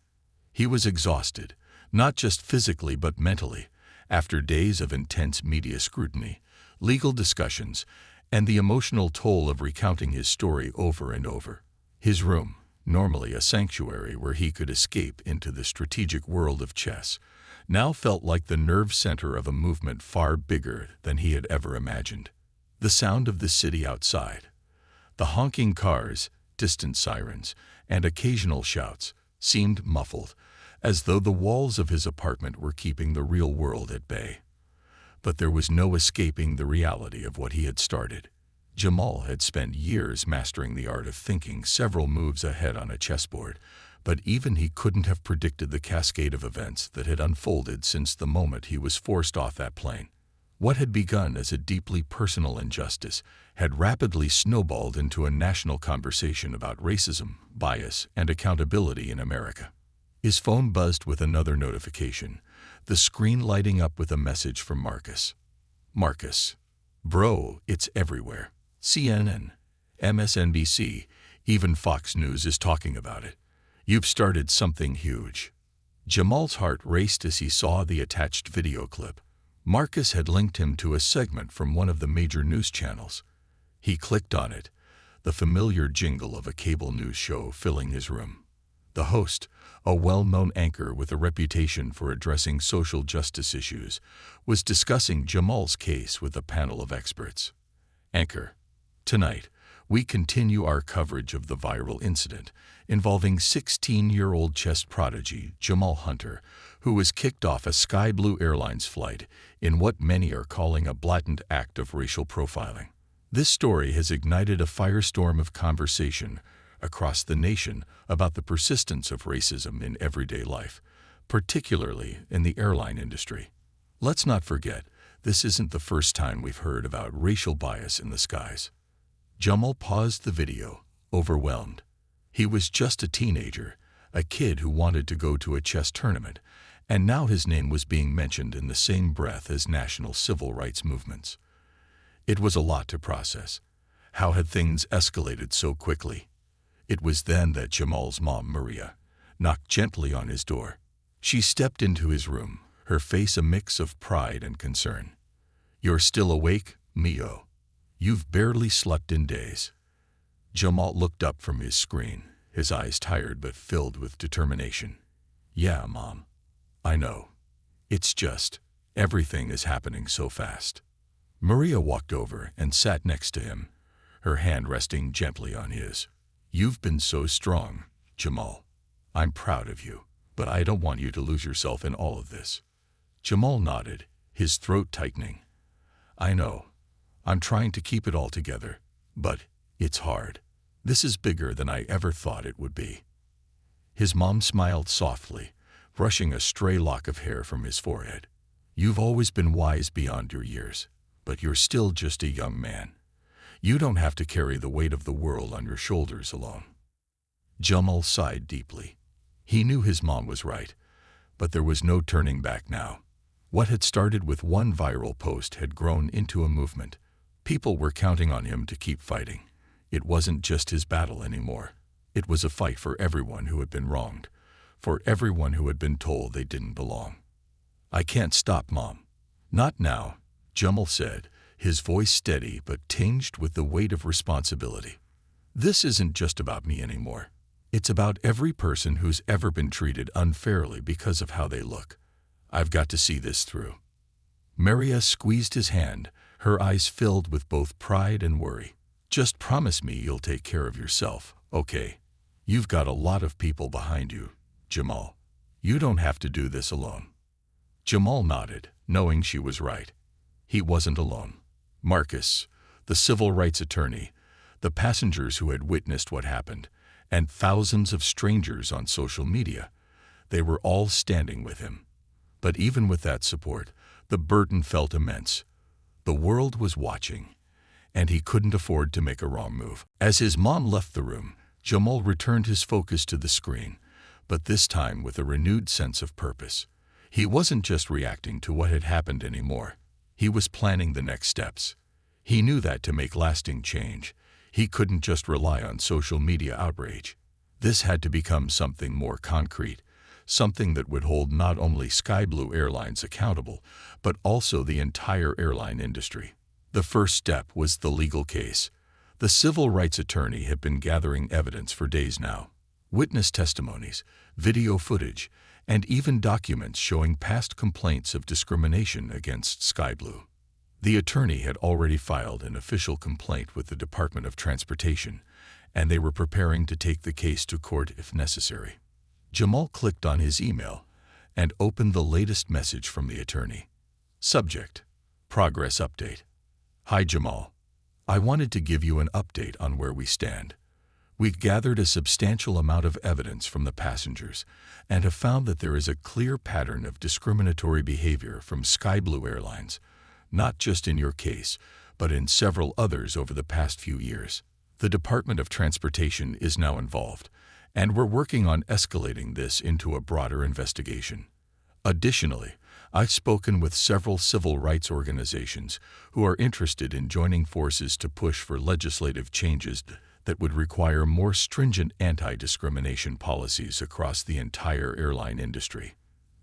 He was exhausted, not just physically but mentally, after days of intense media scrutiny, legal discussions, and the emotional toll of recounting his story over and over. His room, normally a sanctuary where he could escape into the strategic world of chess, now felt like the nerve center of a movement far bigger than he had ever imagined. The sound of the city outside, the honking cars, distant sirens, and occasional shouts, seemed muffled, as though the walls of his apartment were keeping the real world at bay. But there was no escaping the reality of what he had started. Jamal had spent years mastering the art of thinking several moves ahead on a chessboard, but even he couldn't have predicted the cascade of events that had unfolded since the moment he was forced off that plane. What had begun as a deeply personal injustice had rapidly snowballed into a national conversation about racism, bias, and accountability in America. His phone buzzed with another notification, the screen lighting up with a message from Marcus. "Marcus, bro, it's everywhere. CNN, MSNBC, even Fox News is talking about it. You've started something huge." Jamal's heart raced as he saw the attached video clip. Marcus had linked him to a segment from one of the major news channels. He clicked on it, the familiar jingle of a cable news show filling his room. The host, a well-known anchor with a reputation for addressing social justice issues, was discussing Jamal's case with a panel of experts. Anchor: tonight, we continue our coverage of the viral incident involving 16-year-old chess prodigy Jamal Hunter, who was kicked off a Sky Blue Airlines flight in what many are calling a blatant act of racial profiling. This story has ignited a firestorm of conversation across the nation about the persistence of racism in everyday life, particularly in the airline industry. Let's not forget, this isn't the first time we've heard about racial bias in the skies. Jamal paused the video, overwhelmed. He was just a teenager, a kid who wanted to go to a chess tournament, and now his name was being mentioned in the same breath as national civil rights movements. It was a lot to process. How had things escalated so quickly? It was then that Jamal's mom, Maria, knocked gently on his door. She stepped into his room, her face a mix of pride and concern. "You're still awake, Mio? You've barely slept in days." Jamal looked up from his screen, his eyes tired but filled with determination. "Yeah, Mom. I know. It's just, everything is happening so fast." Maria walked over and sat next to him, her hand resting gently on his. "You've been so strong, Jamal. I'm proud of you, but I don't want you to lose yourself in all of this." Jamal nodded, his throat tightening. "I know. I'm trying to keep it all together, but it's hard. This is bigger than I ever thought it would be." His mom smiled softly, brushing a stray lock of hair from his forehead. "You've always been wise beyond your years, but you're still just a young man. You don't have to carry the weight of the world on your shoulders alone." Jamal sighed deeply. He knew his mom was right, but there was no turning back now. What had started with one viral post had grown into a movement. People were counting on him to keep fighting. It wasn't just his battle anymore. It was a fight for everyone who had been wronged, for everyone who had been told they didn't belong. "I can't stop, Mom. Not now," Jamal said, his voice steady but tinged with the weight of responsibility. "This isn't just about me anymore. It's about every person who's ever been treated unfairly because of how they look. I've got to see this through." Maria squeezed his hand, her eyes filled with both pride and worry. "Just promise me you'll take care of yourself, okay? You've got a lot of people behind you, Jamal. You don't have to do this alone." Jamal nodded, knowing she was right. He wasn't alone. Marcus, the civil rights attorney, the passengers who had witnessed what happened, and thousands of strangers on social media, they were all standing with him. But even with that support, the burden felt immense. The world was watching, and he couldn't afford to make a wrong move. As his mom left the room, Jamal returned his focus to the screen, but this time with a renewed sense of purpose. He wasn't just reacting to what had happened anymore. He was planning the next steps. He knew that to make lasting change, he couldn't just rely on social media outrage. This had to become something more concrete, something that would hold not only Sky Blue Airlines accountable, but also the entire airline industry. The first step was the legal case. The civil rights attorney had been gathering evidence for days now. Witness testimonies, video footage, and even documents showing past complaints of discrimination against Sky Blue. The attorney had already filed an official complaint with the Department of Transportation, and they were preparing to take the case to court if necessary. Jamal clicked on his email and opened the latest message from the attorney. Subject: Progress Update. "Hi Jamal. I wanted to give you an update on where we stand. We've gathered a substantial amount of evidence from the passengers and have found that there is a clear pattern of discriminatory behavior from Sky Blue Airlines, not just in your case, but in several others over the past few years. The Department of Transportation is now involved, and we're working on escalating this into a broader investigation. Additionally, I've spoken with several civil rights organizations who are interested in joining forces to push for legislative changes that would require more stringent anti-discrimination policies across the entire airline industry.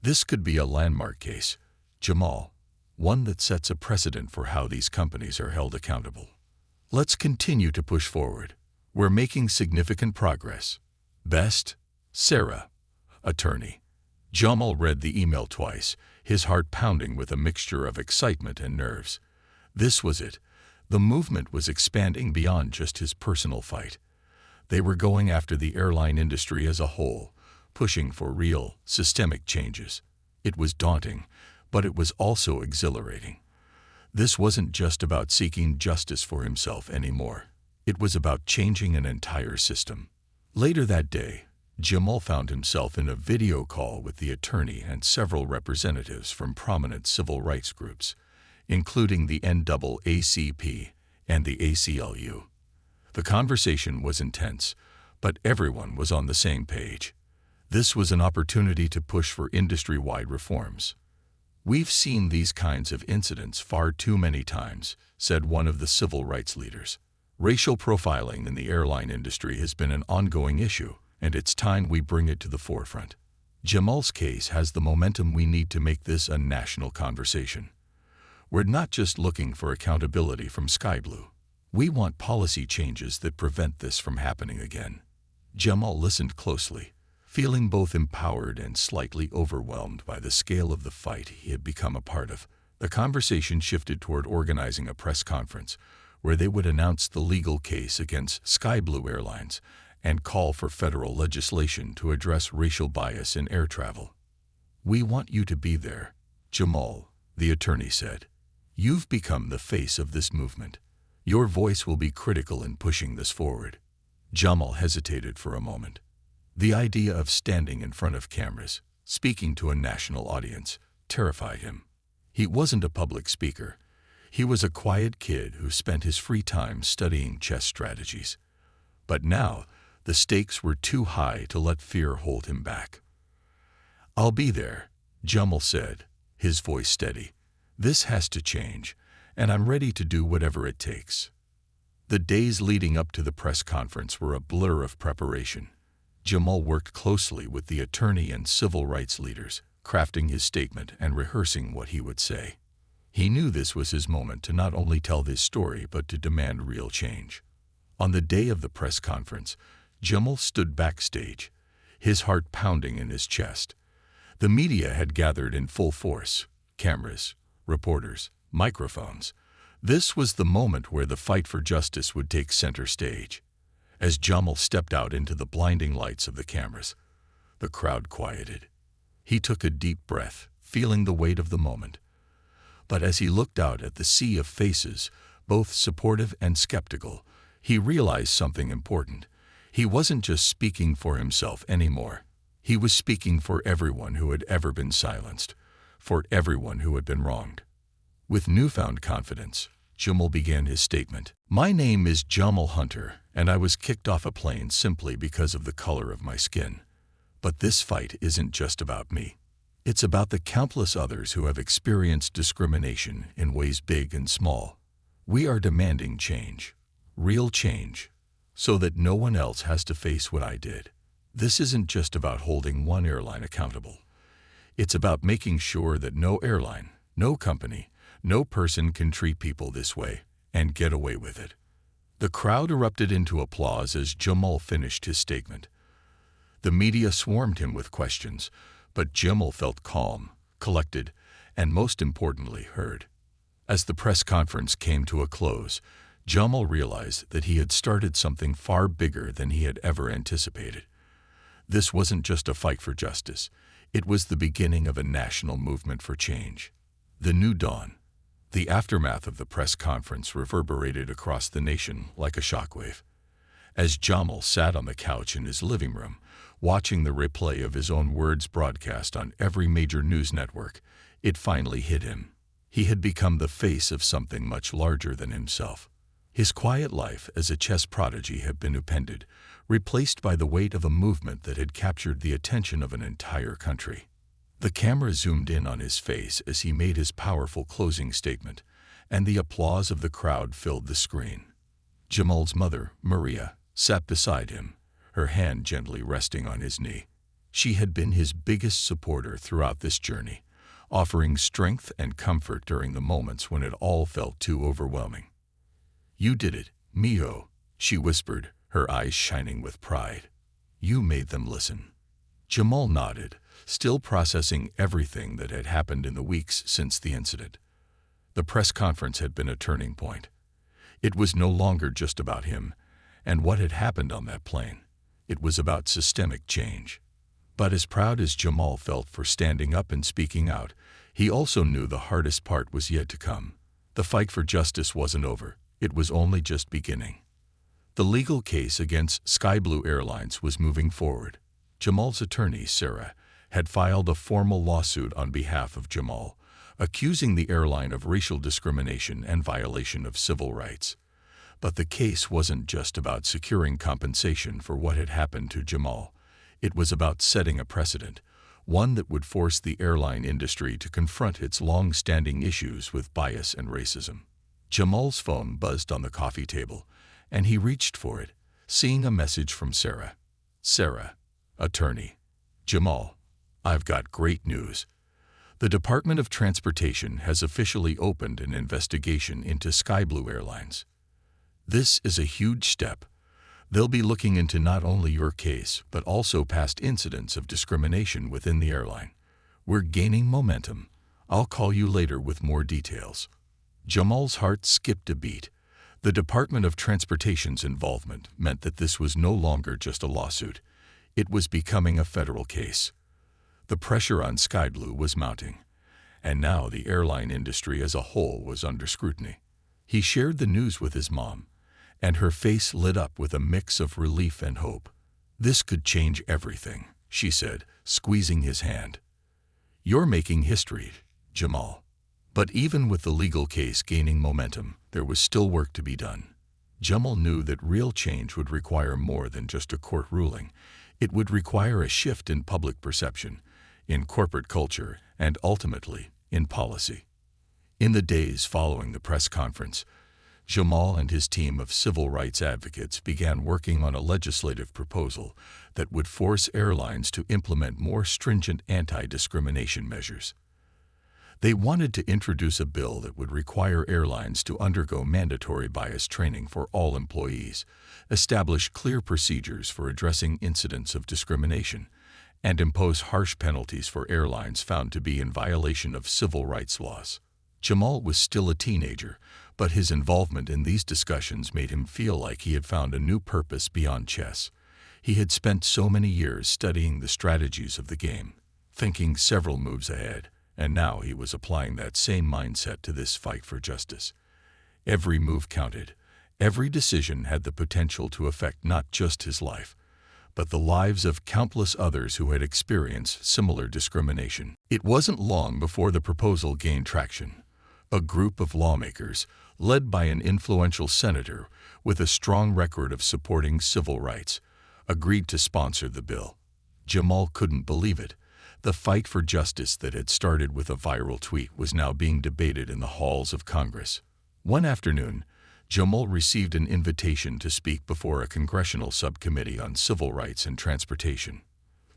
This could be a landmark case, Jamal, one that sets a precedent for how these companies are held accountable. Let's continue to push forward. We're making significant progress. Best, Sarah, attorney. Jamal read the email twice, his heart pounding with a mixture of excitement and nerves. This was it. The movement was expanding beyond just his personal fight. They were going after the airline industry as a whole, pushing for real, systemic changes. It was daunting, but it was also exhilarating. This wasn't just about seeking justice for himself anymore. It was about changing an entire system. Later that day, Jamal found himself in a video call with the attorney and several representatives from prominent civil rights groups, including the NAACP and the ACLU. The conversation was intense, but everyone was on the same page. This was an opportunity to push for industry-wide reforms. "We've seen these kinds of incidents far too many times," said one of the civil rights leaders. "Racial profiling in the airline industry has been an ongoing issue, and it's time we bring it to the forefront. Jamal's case has the momentum we need to make this a national conversation. We're not just looking for accountability from Sky Blue. We want policy changes that prevent this from happening again." Jamal listened closely, feeling both empowered and slightly overwhelmed by the scale of the fight he had become a part of. The conversation shifted toward organizing a press conference where they would announce the legal case against Sky Blue Airlines and call for federal legislation to address racial bias in air travel. "We want you to be there, Jamal," the attorney said. "You've become the face of this movement. Your voice will be critical in pushing this forward." Jamal hesitated for a moment. The idea of standing in front of cameras, speaking to a national audience, terrified him. He wasn't a public speaker. He was a quiet kid who spent his free time studying chess strategies. But now, the stakes were too high to let fear hold him back. "I'll be there," Jamal said, his voice steady. "This has to change, and I'm ready to do whatever it takes." The days leading up to the press conference were a blur of preparation. Jamal worked closely with the attorney and civil rights leaders, crafting his statement and rehearsing what he would say. He knew this was his moment to not only tell this story but to demand real change. On the day of the press conference, Jamal stood backstage, his heart pounding in his chest. The media had gathered in full force: cameras, reporters, microphones. This was the moment where the fight for justice would take center stage. As Jamal stepped out into the blinding lights of the cameras, the crowd quieted. He took a deep breath, feeling the weight of the moment. But as he looked out at the sea of faces, both supportive and skeptical, he realized something important. He wasn't just speaking for himself anymore. He was speaking for everyone who had ever been silenced, for everyone who had been wronged. With newfound confidence, Jamal began his statement. "My name is Jamal Hunter, and I was kicked off a plane simply because of the color of my skin. But this fight isn't just about me. It's about the countless others who have experienced discrimination in ways big and small. We are demanding change, real change, so that no one else has to face what I did. This isn't just about holding one airline accountable. It's about making sure that no airline, no company, no person can treat people this way and get away with it." The crowd erupted into applause as Jamal finished his statement. The media swarmed him with questions, but Jamal felt calm, collected, and most importantly, heard. As the press conference came to a close, Jamal realized that he had started something far bigger than he had ever anticipated. This wasn't just a fight for justice. It was the beginning of a national movement for change. The new dawn. The aftermath of the press conference reverberated across the nation like a shockwave. As Jamal sat on the couch in his living room, watching the replay of his own words broadcast on every major news network, it finally hit him. He had become the face of something much larger than himself. His quiet life as a chess prodigy had been upended, replaced by the weight of a movement that had captured the attention of an entire country. The camera zoomed in on his face as he made his powerful closing statement, and the applause of the crowd filled the screen. Jamal's mother, Maria, sat beside him, her hand gently resting on his knee. She had been his biggest supporter throughout this journey, offering strength and comfort during the moments when it all felt too overwhelming. "You did it, mijo," she whispered, her eyes shining with pride. "You made them listen." Jamal nodded, still processing everything that had happened in the weeks since the incident. The press conference had been a turning point. It was no longer just about him and what had happened on that plane. It was about systemic change. But as proud as Jamal felt for standing up and speaking out, he also knew the hardest part was yet to come. The fight for justice wasn't over. It was only just beginning. The legal case against Sky Blue Airlines was moving forward. Jamal's attorney, Sarah, had filed a formal lawsuit on behalf of Jamal, accusing the airline of racial discrimination and violation of civil rights. But the case wasn't just about securing compensation for what had happened to Jamal. It was about setting a precedent, one that would force the airline industry to confront its long-standing issues with bias and racism. Jamal's phone buzzed on the coffee table, and he reached for it, seeing a message from Sarah. Sarah, attorney. Jamal, I've got great news. The Department of Transportation has officially opened an investigation into Sky Blue Airlines. This is a huge step. They'll be looking into not only your case, but also past incidents of discrimination within the airline. We're gaining momentum. I'll call you later with more details. Jamal's heart skipped a beat. The Department of Transportation's involvement meant that this was no longer just a lawsuit. It was becoming a federal case. The pressure on Sky Blue was mounting, and now the airline industry as a whole was under scrutiny. He shared the news with his mom, and her face lit up with a mix of relief and hope. This could change everything, she said, squeezing his hand. You're making history, Jamal. But even with the legal case gaining momentum, there was still work to be done. Jamal knew that real change would require more than just a court ruling. It would require a shift in public perception, in corporate culture, and ultimately, in policy. In the days following the press conference, Jamal and his team of civil rights advocates began working on a legislative proposal that would force airlines to implement more stringent anti-discrimination measures. They wanted to introduce a bill that would require airlines to undergo mandatory bias training for all employees, establish clear procedures for addressing incidents of discrimination, and impose harsh penalties for airlines found to be in violation of civil rights laws. Jamal was still a teenager, but his involvement in these discussions made him feel like he had found a new purpose beyond chess. He had spent so many years studying the strategies of the game, thinking several moves ahead, and now he was applying that same mindset to this fight for justice. Every move counted. Every decision had the potential to affect not just his life, but the lives of countless others who had experienced similar discrimination. It wasn't long before the proposal gained traction. A group of lawmakers, led by an influential senator with a strong record of supporting civil rights, agreed to sponsor the bill. Jamal couldn't believe it. The fight for justice that had started with a viral tweet was now being debated in the halls of Congress. One afternoon, Jamal received an invitation to speak before a congressional subcommittee on civil rights and transportation.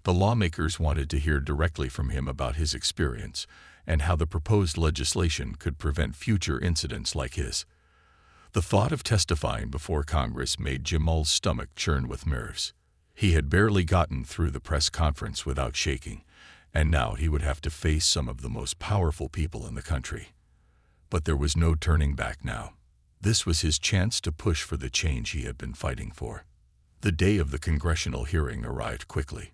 The lawmakers wanted to hear directly from him about his experience and how the proposed legislation could prevent future incidents like his. The thought of testifying before Congress made Jamal's stomach churn with nerves. He had barely gotten through the press conference without shaking, and now he would have to face some of the most powerful people in the country. But there was no turning back now. This was his chance to push for the change he had been fighting for. The day of the congressional hearing arrived quickly.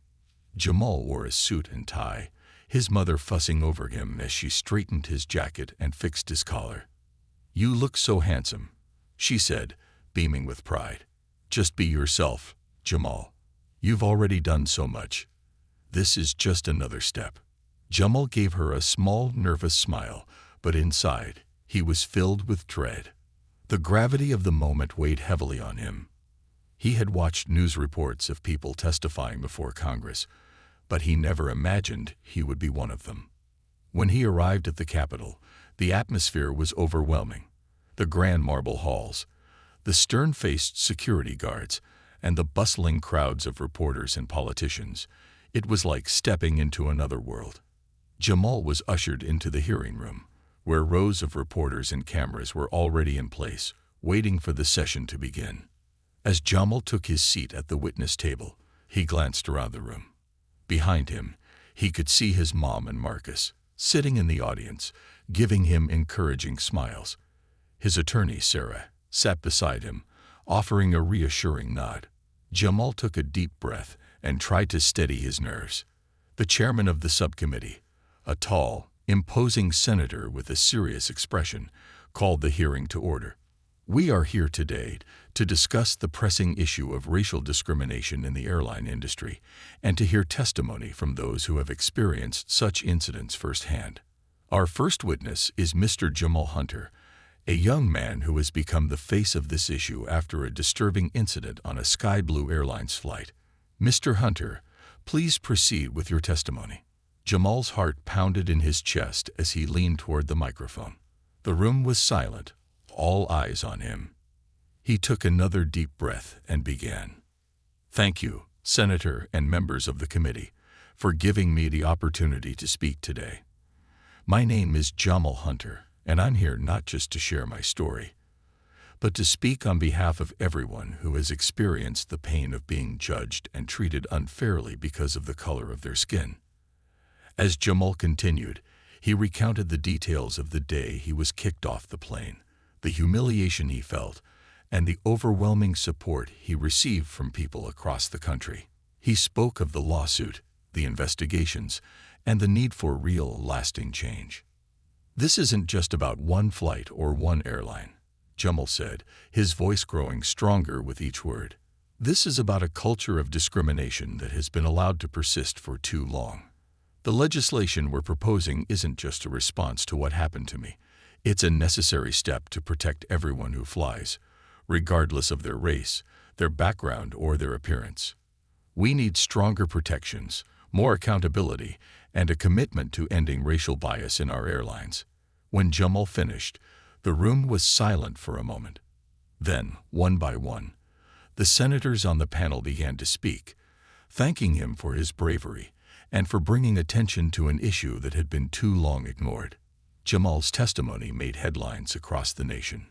Jamal wore a suit and tie, his mother fussing over him as she straightened his jacket and fixed his collar. "You look so handsome," she said, beaming with pride. "Just be yourself, Jamal. You've already done so much. This is just another step." Jamal gave her a small, nervous smile, but inside, he was filled with dread. The gravity of the moment weighed heavily on him. He had watched news reports of people testifying before Congress, but he never imagined he would be one of them. When he arrived at the Capitol, the atmosphere was overwhelming. The grand marble halls, the stern-faced security guards, and the bustling crowds of reporters and politicians. It was like stepping into another world. Jamal was ushered into the hearing room, where rows of reporters and cameras were already in place, waiting for the session to begin. As Jamal took his seat at the witness table, he glanced around the room. Behind him, he could see his mom and Marcus, sitting in the audience, giving him encouraging smiles. His attorney, Sarah, sat beside him, offering a reassuring nod. Jamal took a deep breath and tried to steady his nerves. The chairman of the subcommittee, a tall, imposing senator with a serious expression, called the hearing to order. "We are here today to discuss the pressing issue of racial discrimination in the airline industry and to hear testimony from those who have experienced such incidents firsthand. Our first witness is Mr. Jamal Hunter, a young man who has become the face of this issue after a disturbing incident on a Sky Blue Airlines flight. Mr. Hunter, please proceed with your testimony." Jamal's heart pounded in his chest as he leaned toward the microphone. The room was silent, all eyes on him. He took another deep breath and began. "Thank you, Senator and members of the committee, for giving me the opportunity to speak today. My name is Jamal Hunter, and I'm here not just to share my story, but to speak on behalf of everyone who has experienced the pain of being judged and treated unfairly because of the color of their skin." As Jamal continued, he recounted the details of the day he was kicked off the plane, the humiliation he felt, and the overwhelming support he received from people across the country. He spoke of the lawsuit, the investigations, and the need for real, lasting change. "This isn't just about one flight or one airline," Jamal said, his voice growing stronger with each word. "This is about a culture of discrimination that has been allowed to persist for too long. The legislation we're proposing isn't just a response to what happened to me. It's a necessary step to protect everyone who flies, regardless of their race, their background, or their appearance. We need stronger protections, more accountability, and a commitment to ending racial bias in our airlines." When Jamal finished, the room was silent for a moment. Then, one by one, the senators on the panel began to speak, thanking him for his bravery and for bringing attention to an issue that had been too long ignored. Jamal's testimony made headlines across the nation.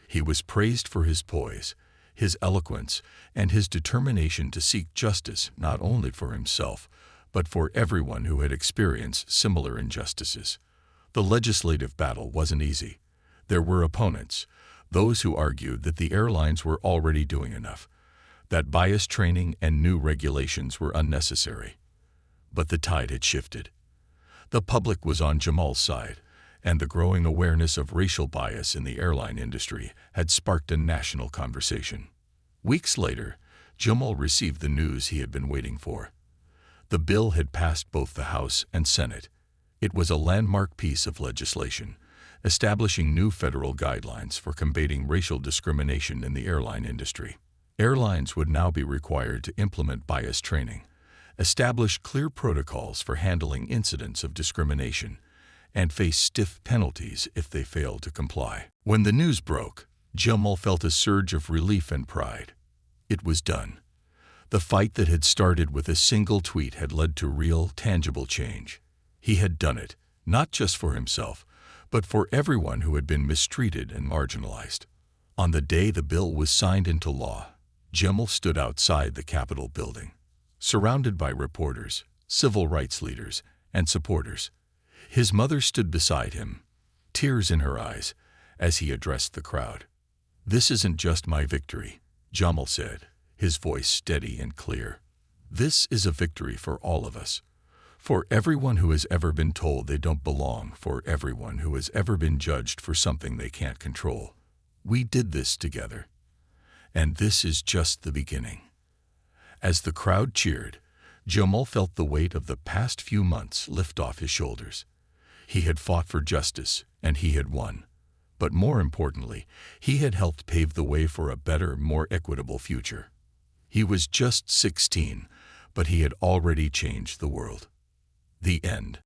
He was praised for his poise, his eloquence, and his determination to seek justice not only for himself, but for everyone who had experienced similar injustices. The legislative battle wasn't easy. There were opponents, those who argued that the airlines were already doing enough, that bias training and new regulations were unnecessary. But the tide had shifted. The public was on Jamal's side, and the growing awareness of racial bias in the airline industry had sparked a national conversation. Weeks later, Jamal received the news he had been waiting for. The bill had passed both the House and Senate. It was a landmark piece of legislation, establishing new federal guidelines for combating racial discrimination in the airline industry. Airlines would now be required to implement bias training, establish clear protocols for handling incidents of discrimination, and face stiff penalties if they failed to comply. When the news broke, Jamal felt a surge of relief and pride. It was done. The fight that had started with a single tweet had led to real, tangible change. He had done it, not just for himself, but for everyone who had been mistreated and marginalized. On the day the bill was signed into law, Jamal stood outside the Capitol building, surrounded by reporters, civil rights leaders, and supporters. His mother stood beside him, tears in her eyes, as he addressed the crowd. "This isn't just my victory," Jamal said, his voice steady and clear. "This is a victory for all of us. For everyone who has ever been told they don't belong, for everyone who has ever been judged for something they can't control. We did this together. And this is just the beginning." As the crowd cheered, Jamal felt the weight of the past few months lift off his shoulders. He had fought for justice, and he had won. But more importantly, he had helped pave the way for a better, more equitable future. He was just 16, but he had already changed the world. The end.